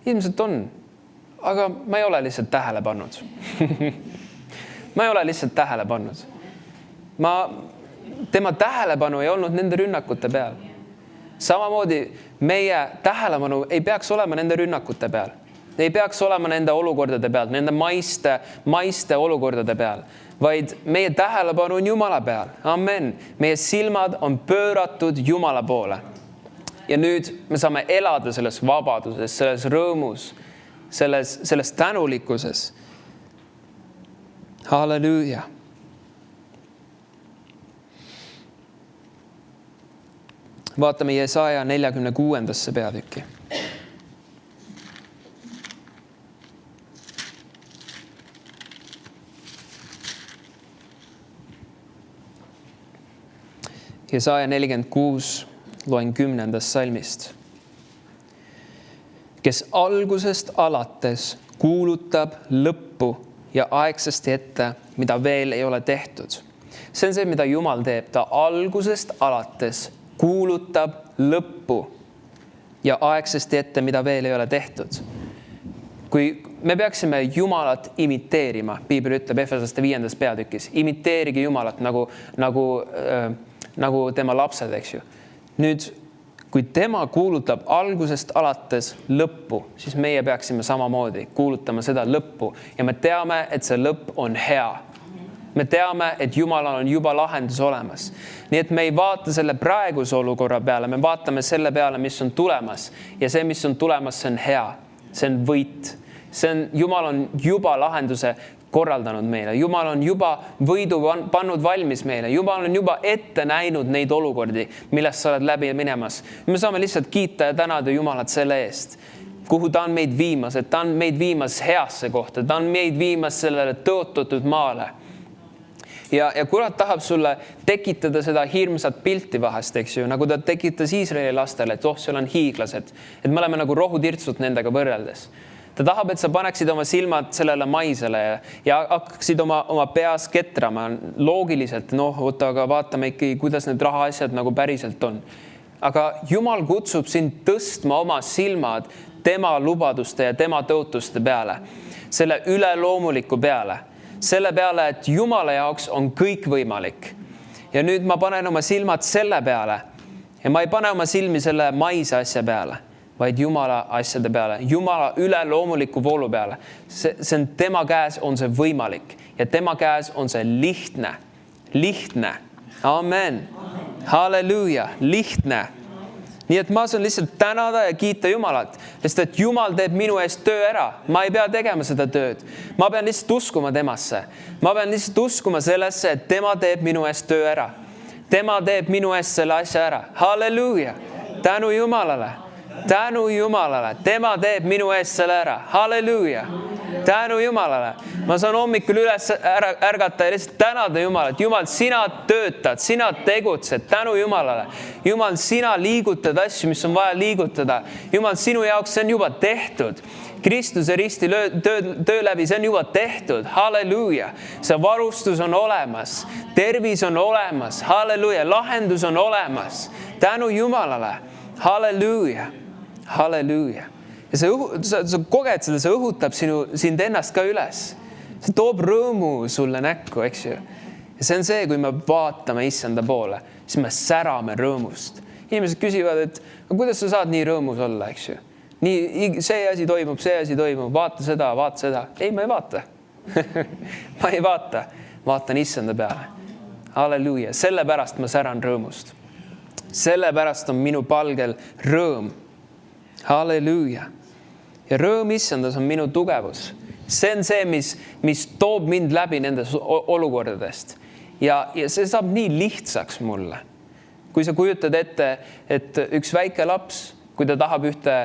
ilmselt on, aga ma ei ole lihtsalt tähele pannud. Ma ei ole lihtsalt tähele pannud. Tema tähelepanu ei olnud nende rünnakute peal. Samamoodi meie tähelepanu ei peaks olema nende rünnakute peal. Ei peaks olema nende olukordade peal, nende maiste olukordade peal, vaid meie tähelepanu on Jumala peal. Amen. Meie silmad on pööratud Jumala poole. Ja nüüd me saame elada selles vabaduses, selles rõõmus, selles tänulikkuses. Halleluuja. Vaatame Jesaja 46. peatükki. Jesaja 46. Loen 10. salmist. Kes algusest alates kuulutab lõppu ja aegsasti ette, mida veel ei ole tehtud. See on see, mida Jumal teeb. Ta algusest alates kuulutab lõppu ja aegsasti ette, mida veel ei ole tehtud. Kui me peaksime Jumalat imiteerima, Piibel ütleb Efesaste 5. peatükis, imiteerige Jumalat nagu tema lapsed, eks ju. Nüüd, kui tema kuulutab algusest alates lõppu, siis meie peaksime samamoodi kuulutama seda lõppu ja me teame, et see lõpp on hea. Me teame, et Jumalal on juba lahendus olemas. Nii et me ei vaata selle praeguse olukorra peale, me vaatame selle peale, mis on tulemas ja see, mis on tulemas, see on hea. See on võit. Jumal on juba lahenduse korraldanud meile. Jumal on juba võidu pannud valmis meile. Jumal on juba ette näinud neid olukordi, millest sa oled läbi minemas. Me saame lihtsalt kiita ja tänada Jumalat selle eest, kuhu ta on meid viimas, et ta on meid viimas heasse kohta. Ta on meid viimas sellele tõotatud maale. Ja kurat tahab sulle tekitada seda hirmsat pilti vahest, eks ju, nagu ta tekitas Iisraeli lastele, et seal on hiiglased, et me oleme nagu rohutirtsud nendega võrreldes. Ta tahab, et sa paneksid oma silmad sellele maisele ja hakkaksid oma peas ketrama loogiliselt. Aga vaatame ikkagi, kuidas need rahaasjad nagu päriselt on. Aga Jumal kutsub sind tõstma oma silmad tema lubaduste ja tema tõotuste peale. Selle üleloomuliku peale. Selle peale, et Jumala jaoks on kõik võimalik. Ja nüüd ma panen oma silmad selle peale. Ja ma ei pane oma silmi selle maise asja peale, vaid Jumala asjade peale, Jumala üleloomuliku voolu peale. See on tema käes on see võimalik ja tema käes on see lihtne. Amen. Halleluuja, lihtne. Nii et ma saan lihtsalt tänada ja kiita Jumalat, sest et Jumal teeb minu eest töö ära. Ma ei pea tegema seda tööd. Ma pean lihtsalt uskuma temasse. Ma pean lihtsalt uskuma sellesse, et tema teeb minu eest töö ära. Tema teeb minu eest selle asja ära. Halleluuja. Tänu Jumalale. Tema teeb minu eest selle ära. Halleluuja. Tänu Jumalale. Ma saan hommikul üles ärgata ja lihtsalt tänada Jumalat. Jumal, sina töötad, sina tegutsed. Tänu Jumalale. Jumal, sina liigutad asju, mis on vaja liigutada. Jumal, sinu jaoks see on juba tehtud. Kristuse risti töö läbi, see on juba tehtud. Halleluuja. See varustus on olemas. Tervis on olemas. Halleluuja. Lahendus on olemas. Tänu Jumalale. Halleluuja. Halleluuja. Ja sa koged seda, see õhutab sind ennast ka üles. See toob rõõmu sulle näkku, eks ju. Ja see on see, kui me vaatame Issanda poole, siis me särame rõõmust. Inimesed küsivad, et kuidas sa saad nii rõõmus olla, eks ju. Nii, see asi toimub, vaata seda. Ei, ma ei vaata. Ma ei vaata. Vaatan Issanda peale. Halleluuja. Sellepärast ma säran rõõmust. Sellepärast on minu palgel rõõm. Halleluuja. Ja rõõm Issandas on minu tugevus. See on see, mis toob mind läbi nendest olukordadest. Ja see saab nii lihtsaks mulle. Kui sa kujutad ette, et üks väike laps, kui ta tahab ühte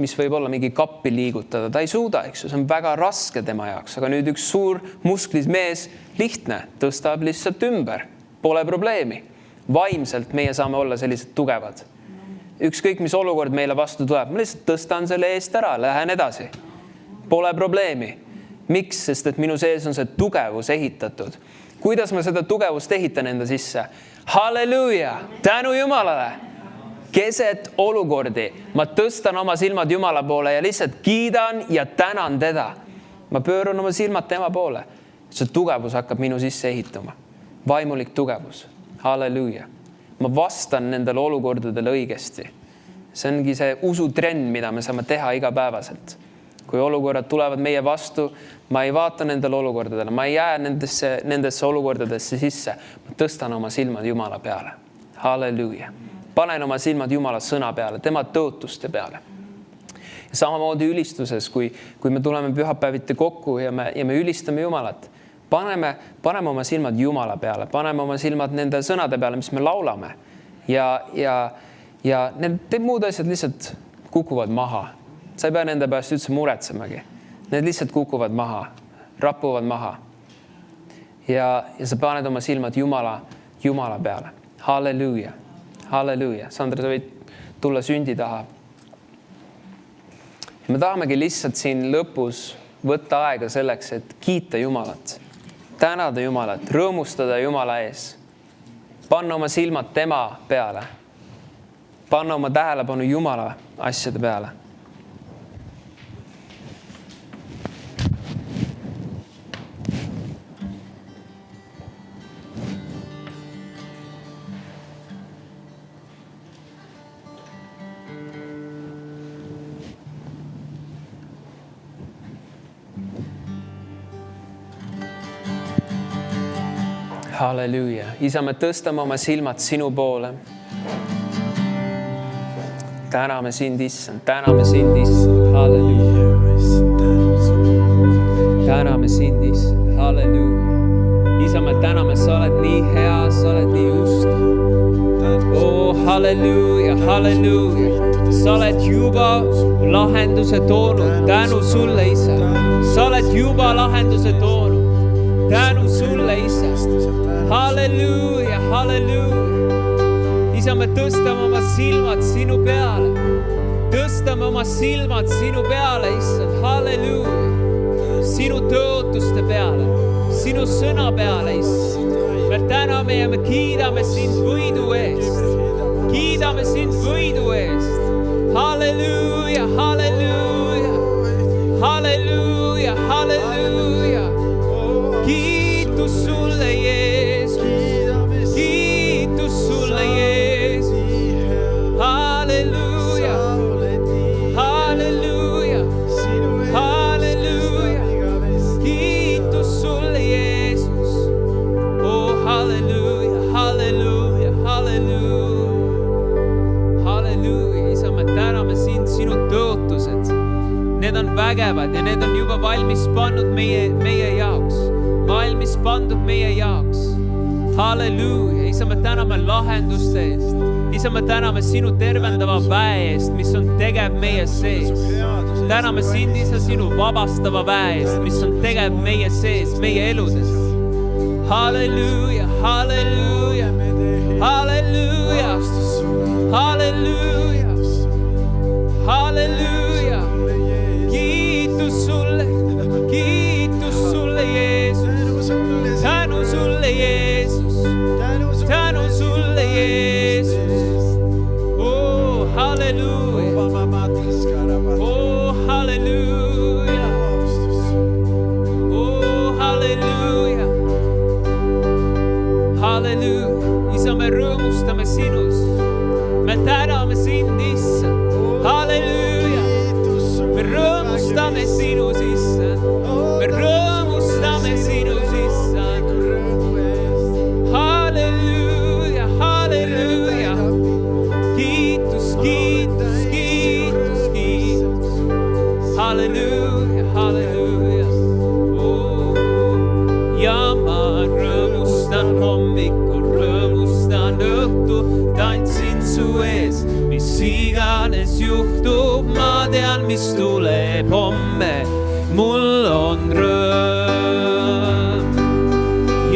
mis võib olla mingi kappi liigutada, ta ei suuda, eks ju, see on väga raske tema jaoks. Aga nüüd üks suur musklis mees, lihtne, tõstab lihtsalt ümber. Pole probleemi. Vaimselt meie saame olla sellised tugevad. Ükskõik, mis olukord meile vastu tuleb, ma lihtsalt tõstan selle eest ära, lähen edasi. Pole probleemi. Miks? Sest et minu sees on see tugevus ehitatud. Kuidas ma seda tugevust ehitan enda sisse? Halleluuja! Tänu Jumalale! Keset olukordi ma tõstan oma silmad Jumala poole ja lihtsalt kiidan ja tänan teda. Ma pöörun oma silmad tema poole. See tugevus hakkab minu sisse ehituma. Vaimulik tugevus. Halleluuja! Ma vastan nendele olukordadele õigesti. See ongi see usutrenn, mida me saame teha igapäevaselt. Kui olukorrad tulevad meie vastu, ma ei vaata nendele olukordadele, ma ei jää nendesse olukordadesse sisse. Ma tõstan oma silmad Jumala peale. Halleluuja. Panen oma silmad Jumala sõna peale, tema tõotuste peale. Ja samamoodi ülistuses, kui me tuleme pühapäeviti kokku ja me ülistame Jumalat, paneme oma silmad Jumala peale, paneme oma silmad nende sõnade peale, mis me laulame. Ja need muud asjad lihtsalt kukuvad maha. Sa ei pea nende pärast üldse muretsemagi. Need lihtsalt kukuvad maha, rapuvad maha. Ja sa paned oma silmad Jumala peale. Halleluuja. Halleluuja. Sandra, sa võid tulla sündi taha. Ja me tahamegi lihtsalt siin lõpus võtta aega selleks, et kiita Jumalat. Tänada Jumalat, rõõmustada Jumala ees. Panna oma silmad tema peale. Panna oma tähelepanu Jumala asjade peale. Halleluuja. Isa, me tõstame oma silmad sinu poole. Täname sind, Issand. Täname sind, Issand. Halleluuja. Täname sind, Issand. Halleluuja. Isa, me täname, sa oled nii hea, sa oled nii just. Oh, halleluuja, halleluuja. Sa oled juba lahenduse toonud. Tänu sulle, Isa. Sa oled juba lahenduse toonud. Tänu sulle, Isa. Halleluuja, halleluuja. Isa, me tõstame oma silmad sinu peale. Tõstame oma silmad sinu peale, Issand. Halleluuja. Sinu tõotuste peale. Sinu sõna peale, Issand. Me täname ja me kiidame sind võidu eest. Kiidame sind võidu eest. Halleluuja, halleluuja. Halleluuja, halleluuja. Kiitus sulle, Jeesus. Kiitus sulle, Jeesus. Halleluuja. Halleluuja. Halleluuja. Kiitus sulle, Jeesus. Oh, halleluuja. Halleluuja. Halleluuja. Halleluuja. Isa, me täname sind, sinu tõotused. Need on vägevad ja need on juba valmis pannud meie jaoks. Valmis pandud meie jaoks. Halleluuja. Isa, me täname lahenduste eest. Isa, me täname sinu tervendava väe eest, mis on tegev meie sees. täname sind, Isa, sinu vabastava väe eest, mis on tegev meie sees, meie eludes. Halleluuja, halleluuja, halleluuja, halleluuja, halleluuja. Kiitus sulle, Jeesus. Tänu sulle, Jeesus. Tänu sulle, Jeesus. Oh, halleluuja. Oh, halleluuja. Oh, halleluuja. Halleluuja. Isa, me rõõmustame sinus. Me täname sind, Issa. Halleluuja. Me rõõmustame sinus, Issa. Me rõõmustame sinus, Issa. Halleluuja, halleluuja. Kiitus, kiitus, kiitus, kiitus. Halleluuja, halleluuja. Ja ma rõõmustan hommikul, rõõmustan õhtul, tantsin su ees, mis iganes juhtub, ma tean, mis tuleb homme, mul on rõõm.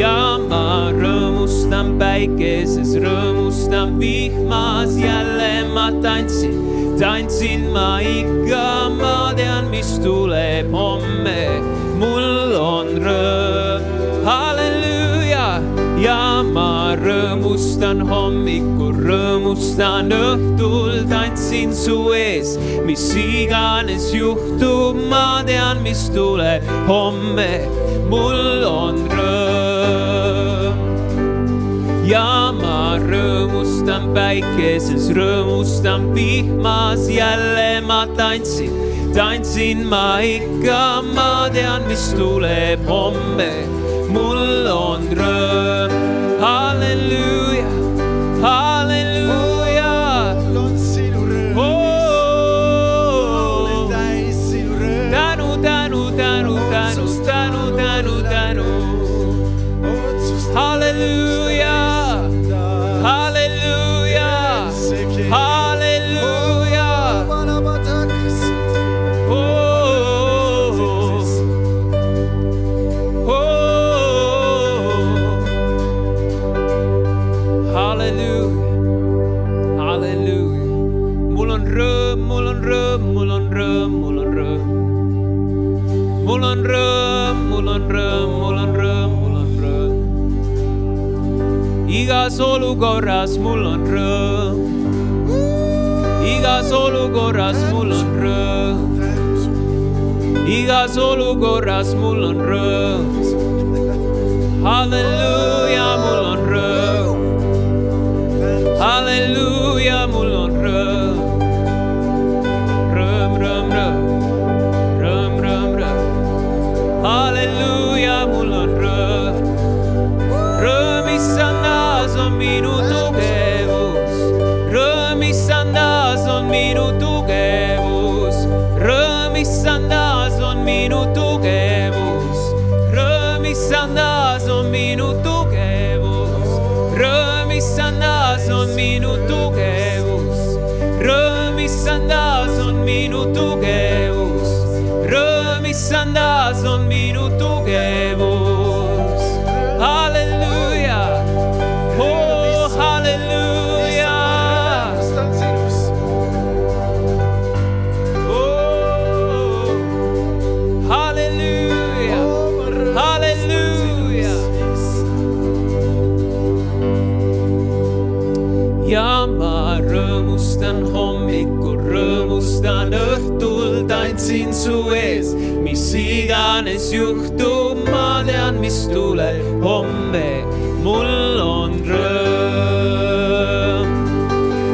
Ja ma rõõmustan päikeses, rõõmustan vihmas, jälle ma tantsin ma ikka, ma tean, mis tuleb homme, mul on rõõm. Halleluuja, ja ma rõõmustan hommikul, rõõmustan õhtul, tantsin su ees, mis iganes juhtub, ma tean, mis tuleb homme, mul on rõõm. Ja ma rõõmustan päikeses, rõõmustan vihmas, jälle ma tantsin ma ikka, ma tean, mis tuleb homme, mul on rõõm. Halleluuja, halleluuja. Mul on sinu rõõm. Olen täis sinu rõõm. Tänu, tänu, tänu, tänu, tänu, tänu, tänu. Halleluuja, halleluuja, halleluuja. Mul on rõõm, mul on rõõm, mul on rõõm, mul on rõõm. Igas olukorras mul on rõõm. Igas olukorras mul on rõõm. Igas olukorras mul on rõõm. Halleluuja, mul on rõõm. Halleluuja, mul on rõõm. Rõõm, rõõm, rõõm. Halleluuja, mul on rõõm. Rõõm, issandas on minu tugevus. Rõõm, issandas on minu tugevus. Rõõm, issandas on minu tugevus. Rõõm, issandas on minu tugevus. Rõõm, issandas on minu tugevus. Rõõm, issandas on minu tugevus. Rõõm, issandas on minu tugevus. Halleluuja, oh halleluuja. Oh, halleluuja, halleluuja. Ja ma rõõmustan hommikul, rõõmustan õhtul, tantsin su ees, mis iganes juhtub, ma tean, mis tuleb homme, mul on rõõm.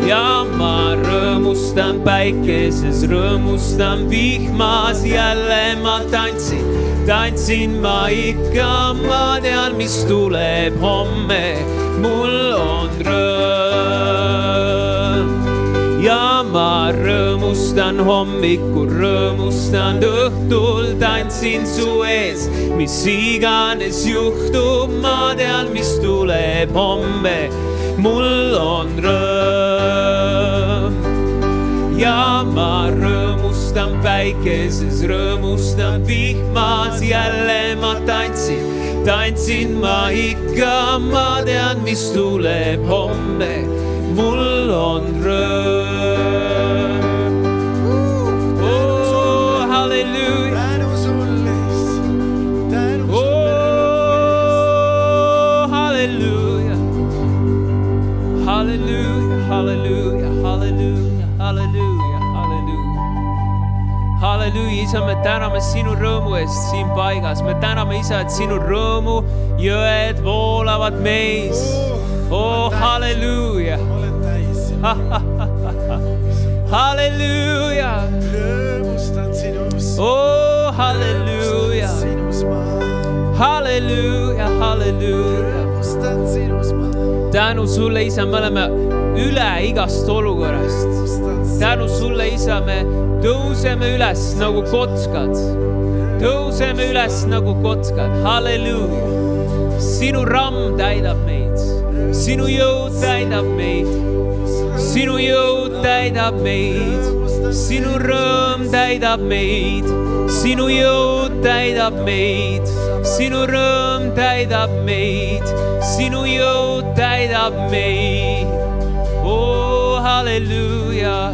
Ja ma rõõmustan päikeses, rõõmustan vihmas, jälle ma tantsin ma ikka, ma tean, mis tuleb homme, mul on rõõm. Ja ma rõõmustan hommikul, rõõmustan õhtul, tantsin su ees, mis iganes juhtub, ma tean, mis tuleb homme, mul on rõõm. Ja ma rõõmustan rõõmustan päikeses, rõõmustan vihmas, jälle ma tantsin ma ikka, ma tean, mis tuleb homme, mul on rõõm. Oh, halleluuja. Oh, halleluuja. Halleluuja, halleluuja, halleluuja, halleluuja, halleluuja. Halleluuja, Isa, me täname sinu rõõmu eest siin paigas. Me täname, Isa, et sinu rõõmu jõed voolavad meis. Oh, halleluuja. Halleluuja. Oh, halleluuja. Halleluuja, halleluuja. Tänu sulle, Isa, me oleme üle igast olukorrast. Tänu sulle, Isa, me tõuseme üles nagu kotskad. Tõuseme üles nagu kotskad. Halleluuja. Sinu ramm täidab meid. Sinu jõud täidab meid. Sinu jõud täidab meid. Sinu rõõm täidab meid. Sinu jõud täidab meid. Sinu rõõm täidab meid. Sinu jõud täidab meid. Oh, halleluuja.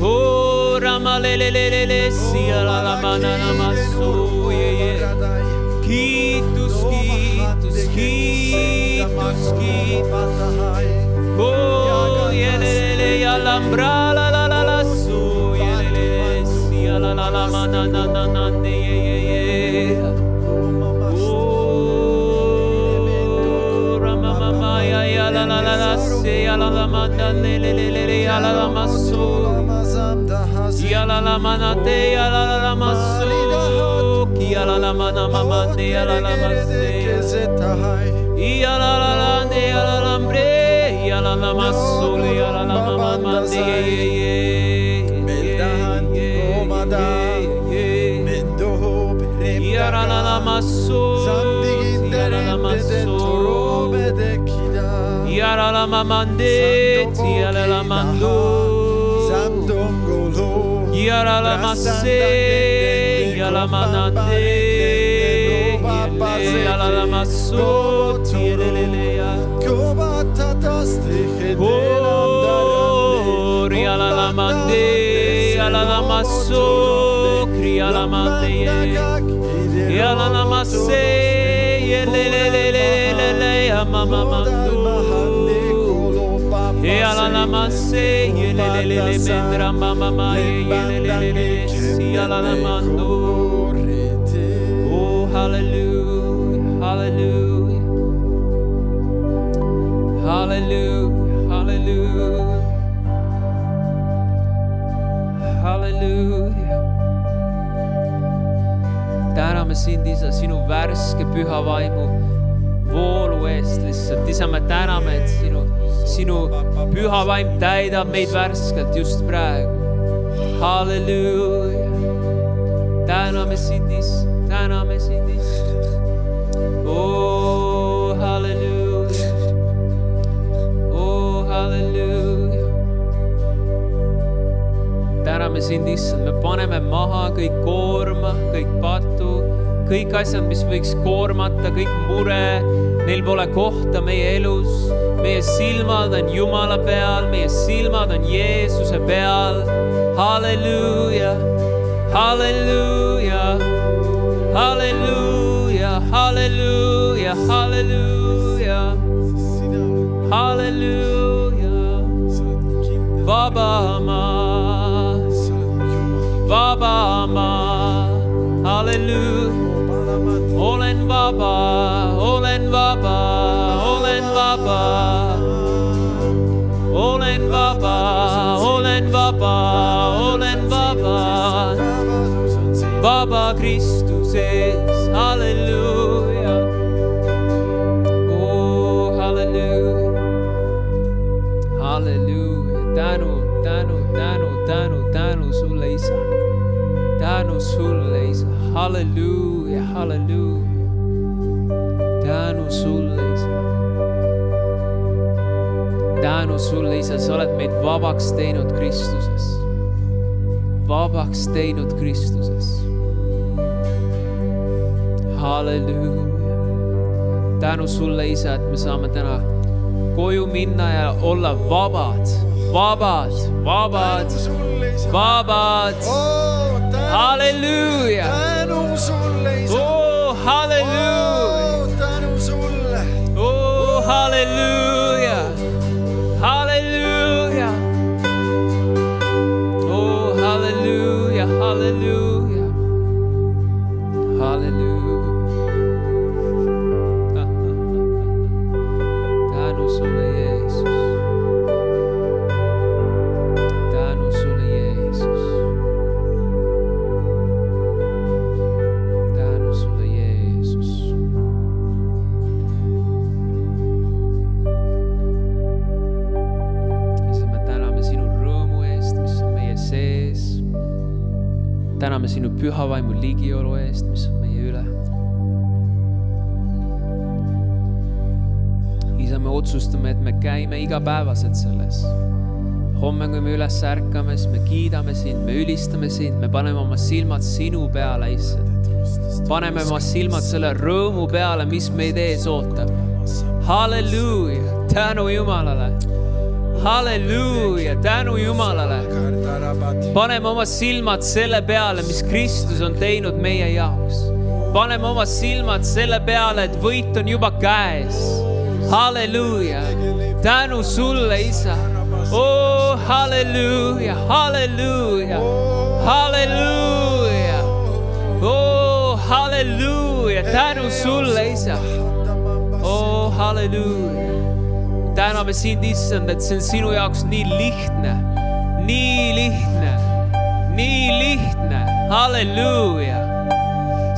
Oh, ramalelelelele, sialalamanamassu. Kiitus, kiitus, kiitus, kiitus. Oh, jelelele, jalambra, lalalalassu. Jelelele, sialalamananananane, Yalalamanate yalalamassu Yalalamanamamande yalalamasse Yalalalande yalalambre Yalalamassu Yalalamamamande Yalalamassu Yalalamassu Yalalamamande Yalalamando Yaralamasse, yalamanande, yalamasso, yelelelea. Oh, yalalamande, yalalamasso, kriyalamande, yalamasse, yelelelelele, yamamamando. Yalalamasse, yelelelele, mendra mamama, yelelelele, sialalamando. Oh, hallelujah, hallelujah, hallelujah, hallelujah, hallelujah. Täname sind, Isa, sinu värske püha vaimu voolu eest lihtsalt. Isa, me täname, et sinu püha vaim täidab meid värskelt just praegu. Halleluuja. Täname sind, Isa, täname sind, Isa. Oh, halleluuja. Oh, halleluuja. Täname sind, Isa, me paneme maha kõik koorma, kõik patu, kõik asjad, mis võiks koormata, kõik mure, neil pole kohta meie elus. Meie silmad on Jumala peal, meie silmad on Jeesuse peal. Halleluuja, halleluuja, halleluuja, halleluuja, halleluuja, halleluuja. Vaba maa, vaba maa, halleluuja. Olen vaba, olen vaba, olen vaba. Olen vaba, olen vaba, olen vaba. Vaba Kristuses, halleluuja. Oh, halleluuja. Halleluuja. Tänu, tänu, tänu, tänu, tänu sulle, Isa. Tänu sulle, Isa. Halleluuja, halleluuja. Tänu sulle, Isa. Tänu sulle, Isa, sa oled meid vabaks teinud Kristuses. vabaks teinud Kristuses. Halleluuja. Tänu sulle, Isa, et me saame täna koju minna ja olla vabad. Vabad. Halleluuja. Tänu sulle, Isa. Halleluuja. Tänu sulle. Halleluuja. Halleluuja. Halleluuja. Halleluuja. Halleluuja. Tänu sulle, Jeesus. Tänu sulle, Jeesus. Tänu sulle, Jeesus. Isa, me täname sinu rõõmu eest, mis on meie sees. Täname sinu püha vaimu ligiolu eest, mis on meie üle. Isa, me otsustame, et me käime igapäevaselt selles. Homme, kui me üles ärkame, siis me kiidame sind, me ülistame sind, me paneme oma silmad sinu peale, Issand. Paneme oma silmad selle rõõmu peale, mis meid ees ootab. Halleluuja, tänu Jumalale. Halleluuja, tänu Jumalale. Paneme oma silmad selle peale, mis Kristus on teinud meie jaoks. Paneme oma silmad selle peale, et võit on juba käes. Halleluuja, tänu sulle, Isa. Halleluuja, halleluuja, halleluuja. Halleluuja, tänu sulle, Isa. Halleluuja. Täname sind, Issand, et see on sinu jaoks nii lihtne. Halleluuja.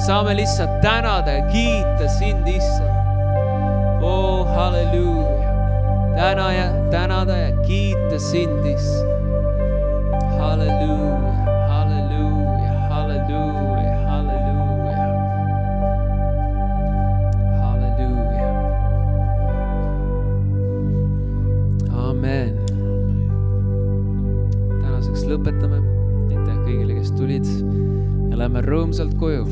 Saame lihtsalt tänada ja kiita sind, Issand. Halleluuja. Tänada ja kiita sind, Issand. Halleluuja, halleluuja, halleluuja, halleluuja. Halleluuja. Amen. Tänaseks lõpetame. Aitäh kõigile, kes tulid ja lähme rõõmsalt koju.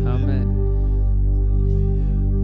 Amen.